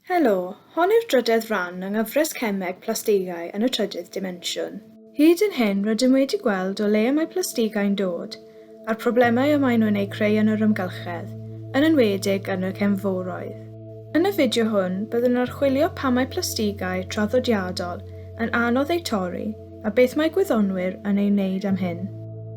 Helo, hon yw'r drydydd rhan yng nghyfres cemeg plastigau yn y trydydd dimensiwn. Hyd yn hyn, rydym wedi gweld o le mae plastigau'n dod, a'r problemau y maen nhw'n ei creu yn yr amgylchedd, yn enwedig yn y cefnforoedd. Yn y fideo hwn, byddwn yn archwilio pam mae plastigau traddodiadol yn anodd eu torri a beth mae gwyddonwyr yn ei wneud am hyn.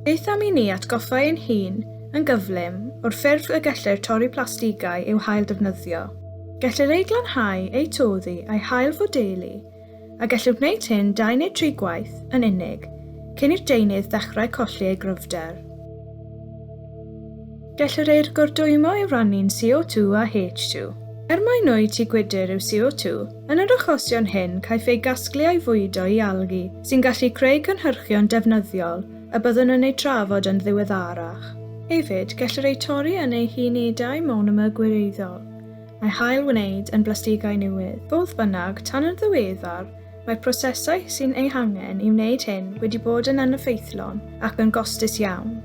Beth am I ni atgoffa ein hun yn gyflym o'r ffurf y gellir torri plastigau i'w hail defnyddio. Gellir ei glanhau ei toddi a'i hail fodelu, a gellir wneud hyn 2 neu 3 gwaith yn unig, cyn i'r deunydd ddechrau colli ei gryfder. Gellir ei gordwymo i rannu'n CO2 a H2. Mai nwy tu gwydr yw CO2, yn yr achosion hyn caiff ei gasglu a'i fwydo i algi sy'n gallu creu cynhyrchion defnyddiol a byddwn yn ei trafod yn ddiweddarach. Hefyd, gellir ei torri yn ei hunedau monomer gwireiddiol, a'i hail wneud yn plastigau newydd. Fodd bynnag, tan yn ddiweddar, mae prosesau sy'n ei hangen i wneud hyn wedi bod yn aneffeithlon ac yn gostus iawn.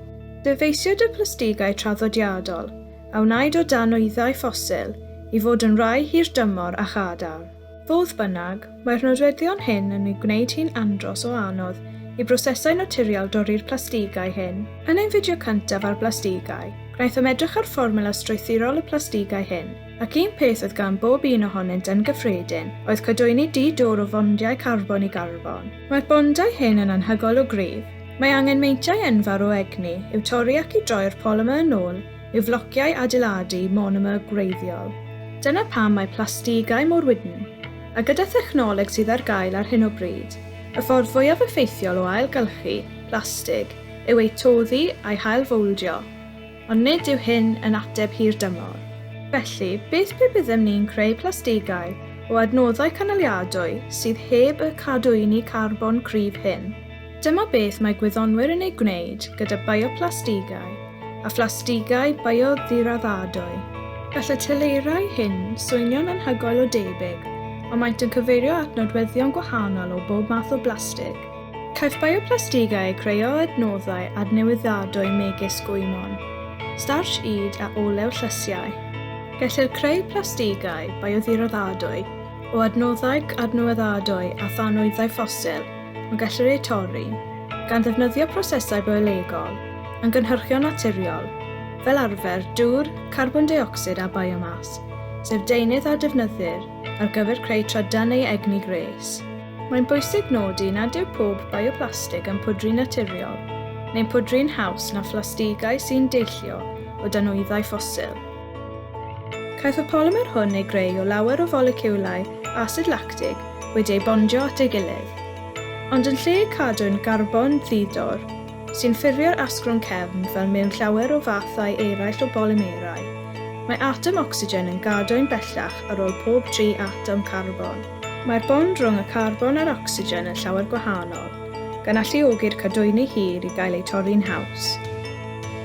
Dyfeisiwyd y plastigau traddodiadol a wnaed o danwyddau ffosil i fod yn rai hirdymor a chadar. Fodd bynnag, mae'r nodweddion hyn yn ei gwneud hi'n andros o anodd i brosesau naturiol dorri'r plastigau hyn. Yn ein fideo cyntaf ar plastigau, gwnaethom edrych ar fformula strwythurol y plastigau hyn, ac un peth oedd gan bob un ohonynt yn gyffredin oedd cadwyni di-dor o fondiau carbon i garbon. Mae'r bondau hyn yn anhygoel o gryf. Mae angen meintiau enfawr o egni i'w torri ac i droi'r polymer yn ôl i'w flociau adeiladu monomer gwreiddiol. Dyna pam mae plastigau mor wydn, a gyda thechnoleg sydd ar gael ar hyn o bryd, y ffordd fwyaf effeithiol o ailgylchu plastig yw ei toddi a'i hail foldio, ond nid yw hyn yn ateb hirdymor. Felly, beth pe byddem ni'n creu plastigau o adnoddau canaliadwy sydd heb y cadwyni carbon cryf hyn? Dyma beth mae gwyddonwyr yn ei gwneud gyda bioplastigau a plastigau bioddiradadwy. Gall y telerau hyn swnio'n anhygoel o debyg, ond maent yn cyfeirio at nodweddion gwahanol o bob math o blastig. Caiff bioplastigau creu o adnoddau adnewyddadwy megis gwymon, starch id a olew llysiau. Gellir creu plastigau bioddiradadwy o adnoddau adnewyddadwy a thanwyddau ffosil, ond gellir eu torri gan ddefnyddio prosesau biolegol yn gynhyrchion naturiol, fel arfer dŵr, carbon deuocsid a biomas, sef deunydd a defnyddir ar gyfer creu trydanau egni gres. Mae'n bwysig nodi nad yw pob bioplastig yn pydru'n naturiol, neu'n pydru'n haws na plastigau sy'n deillio o danwyddau ffosil. Caiff y polymer hwn ei greu o lawer o foleciwlau asid lactig wedi ei bondio at ei gilydd, ond yn lle cadw'n garbon ddidor, sy'n ffurfio'r asgrwn cefn fel mewn llawer o fathau eraill o bolymerau, mae atom ocsigen yn gadw'n bellach ar ôl pob 3 atom carbon. Mae'r bond rhwng y carbon a'r ocsigen yn llawer gwahanol, gan alluogi'r cadwyni hir i gael ei torri'n haws.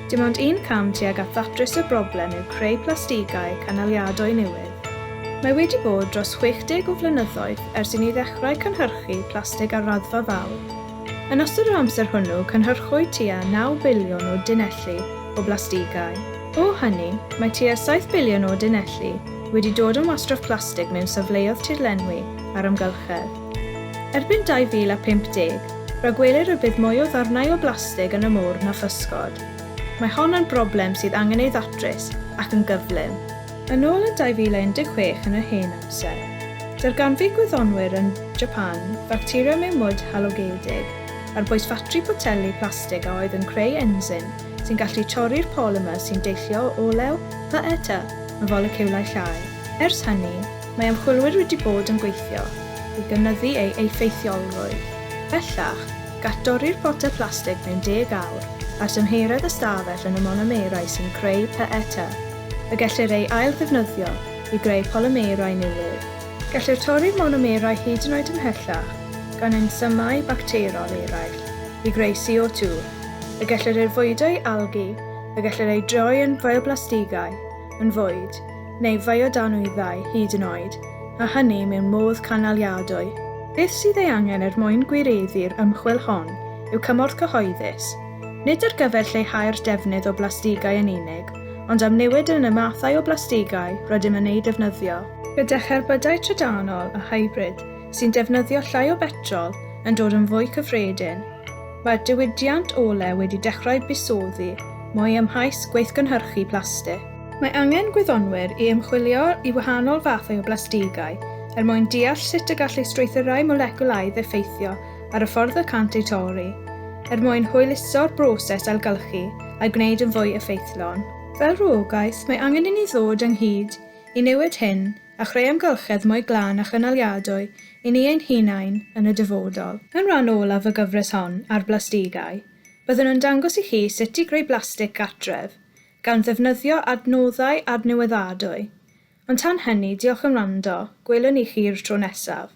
Dim ond un cam tuag at ddatrys y broblem yw creu plastigau canaliadwy newydd. Mae wedi bod dros 60 o flynyddoedd ers i ni ddechrau cynhyrchu plastig ar raddfa fawr. Yn ystod yr amser hwnnw, cynhyrchwyd tua 9 biliwn o dinelli o blastigau. O hynny, mae tua 7 biliwn o dinelli wedi dod yn wastraff plastig mewn safleoedd tirlenwi ar amgylchedd. Erbyn 2050, rhagwelir y bydd mwy o ddarnau o blastig yn y môr na physgod. Mae hon yn broblem sydd angen ei ddatrys ac yn gyflym. Yn ôl yn 2016 yn y hen amser, darganfu gwyddonwyr yn Japan bacteria mewn mwd halogedig ar bwys ffatri poteli plastig a oedd yn creu enzym sy'n gallu torri'r polymer sy'n deillio o olew beth mewn foleciwlau llai. Ers hynny, mae ymchwilwyr wedi bod yn gweithio i gynyddu ei effeithiolrwydd. Bellach, gall dorri'r potel plastig mewn 10 awr a tymheredd ystafell yn y monomerau sy'n creu pet, a gellir ei ail-ddefnyddio i greu polymerau newydd. Gellir torri'r monomerau hyd yn oed ymhellach gan ensymau bacterol eraill i greu CO2, a gellir ei fwydo i algi, a gellir ei droi yn bioplastigau, yn fwyd, neu fiodanwyddau hyd yn oed, a hynny mewn modd canaliadwy. Beth sydd ei angen mwyn gwireddu'r ymchwil hon yw cymorth cyhoeddus, nid ar gyfer lleihau'r defnydd o blastigau yn unig, ond am newid yn y mathau o blastigau rydym yn ei defnyddio. Gyda cherbydau trydanol a hybrid sy'n defnyddio llai o betrol yn dod yn fwy cyffredin, mae'r diwydiant olew wedi dechrau busoddi mwy amhaus gweithgynhyrchu plastig. Mae angen gwyddonwyr i ymchwilio i wahanol fathau o blastigau mwyn deall sut y gall strwythurau moleculaidd effeithio ar y ffordd y cant eu torri, mwyn hwyluso'r broses ailgylchu a'i gwneud yn fwy effeithlon. Fel rhywogaeth, mae angen i ni ddod ynghyd i newid hyn a chreu amgylchedd mwy glân a chynaliadwy i ni ein hunain yn y dyfodol. Yn rhan olaf y gyfres hon ar blastigau, byddwn yn dangos i chi sut i greu plastig gartref gan ddefnyddio adnoddau adnewyddadwy. Ond tan hynny, diolch am wrando, gwelwn i chi'r tro nesaf.